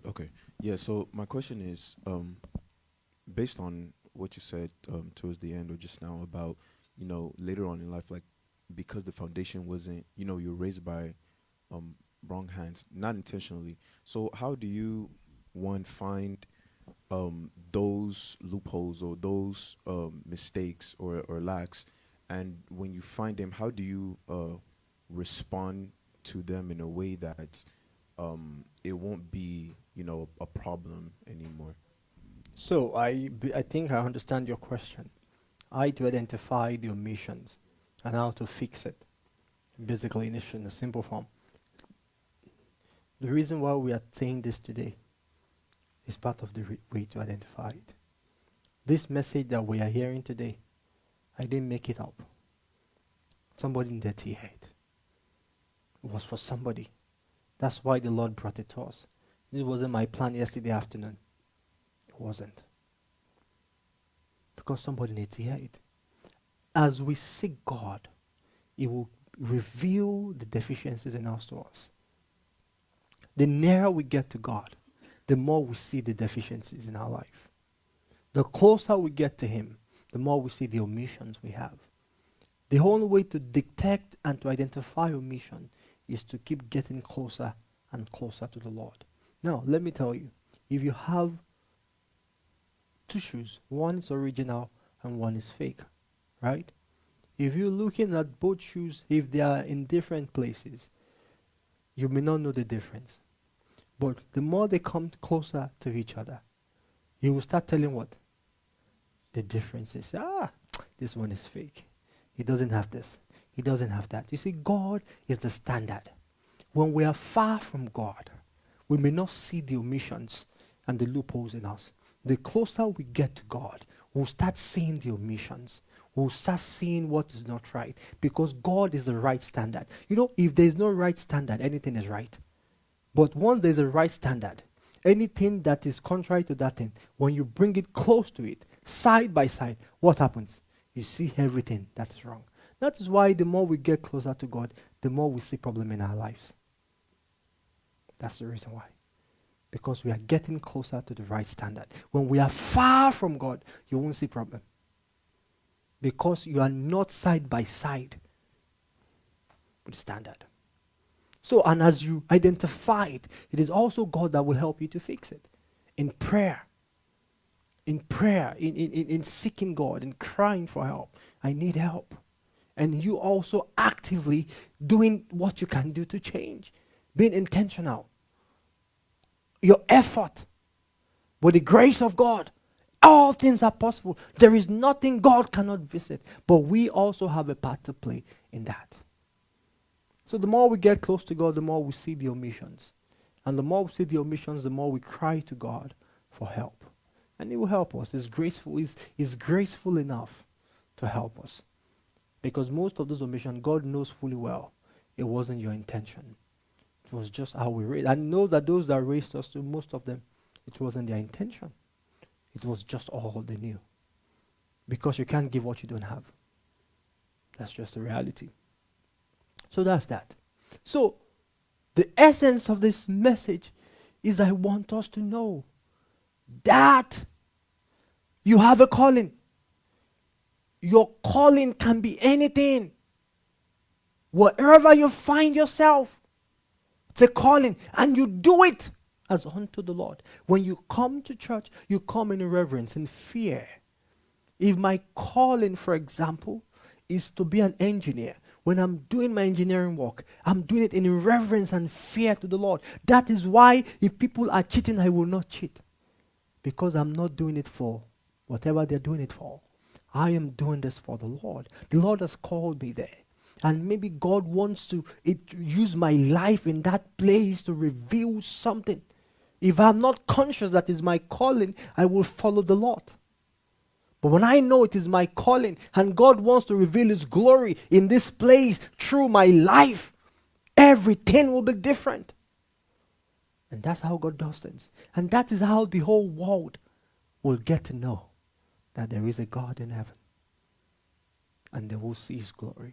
Okay. Yeah. So my question is, based on what you said towards the end or just now about, later on in life, like because the foundation wasn't, you're raised by um, wrong hands, not intentionally. So how do you one find those loopholes or those mistakes or lacks, and when you find them, how do you respond to them in a way that it won't be, a problem anymore? So I think I understand your question. I to identify the omissions and how to fix it. Basically, in a simple form. The reason why we are saying this today is part of the way to identify it. This message that we are hearing today, I didn't make it up. Somebody needed to hear it. It was for somebody. That's why the Lord brought it to us. This wasn't my plan yesterday afternoon. It wasn't. Because somebody needs to hear it. As we seek God, He will reveal the deficiencies in us to us. The nearer we get to God, the more we see the deficiencies in our life. The closer we get to Him, the more we see the omissions we have. The only way to detect and to identify omission is to keep getting closer and closer to the Lord. Now, let me tell you, if you have two shoes, one is original and one is fake, right? If you're looking at both shoes, if they are in different places, you may not know the difference. But the more they come closer to each other, you will start telling what? The difference is, this one is fake. He doesn't have this. He doesn't have that. You see, God is the standard. When we are far from God, we may not see the omissions and the loopholes in us. The closer we get to God, we'll start seeing the omissions. We'll start seeing what is not right. Because God is the right standard. If there's no right standard, anything is right. But once there's a right standard, anything that is contrary to that thing, when you bring it close to it, side by side, what happens? You see everything that is wrong. That is why the more we get closer to God, the more we see problem in our lives. That's the reason why. Because we are getting closer to the right standard. When we are far from God, you won't see problem. Because you are not side by side with the standard. So, and as you identify it, it is also God that will help you to fix it. In prayer, in seeking God, in crying for help. I need help. And you also actively doing what you can do to change. Being intentional. Your effort. With the grace of God, all things are possible. There is nothing God cannot visit. But we also have a part to play in that. So the more we get close to God, the more we see the omissions. And the more we see the omissions, the more we cry to God for help. And He will help us. He's graceful. He's graceful enough to help us. Because most of those omissions, God knows fully well it wasn't your intention. It was just how we raised. I know that those that raised us, to most of them, it wasn't their intention. It was just all they knew. Because you can't give what you don't have. That's just the reality. So that's that. So, the essence of this message is I want us to know that you have a calling. Your calling can be anything. Wherever you find yourself, it's a calling, and you do it as unto the Lord. When you come to church, you come in reverence, in fear. If my calling, for example, is to be an engineer, when I'm doing my engineering work, I'm doing it in reverence and fear to the Lord. That is why if people are cheating, I will not cheat. Because I'm not doing it for whatever they're doing it for. I am doing this for the Lord. The Lord has called me there. And maybe God wants to use my life in that place to reveal something. If I'm not conscious that is my calling, I will follow the Lord. But when I know it is my calling and God wants to reveal His glory in this place through my life, everything will be different. And that's how God does things. And that is how the whole world will get to know that there is a God in heaven. And they will see His glory.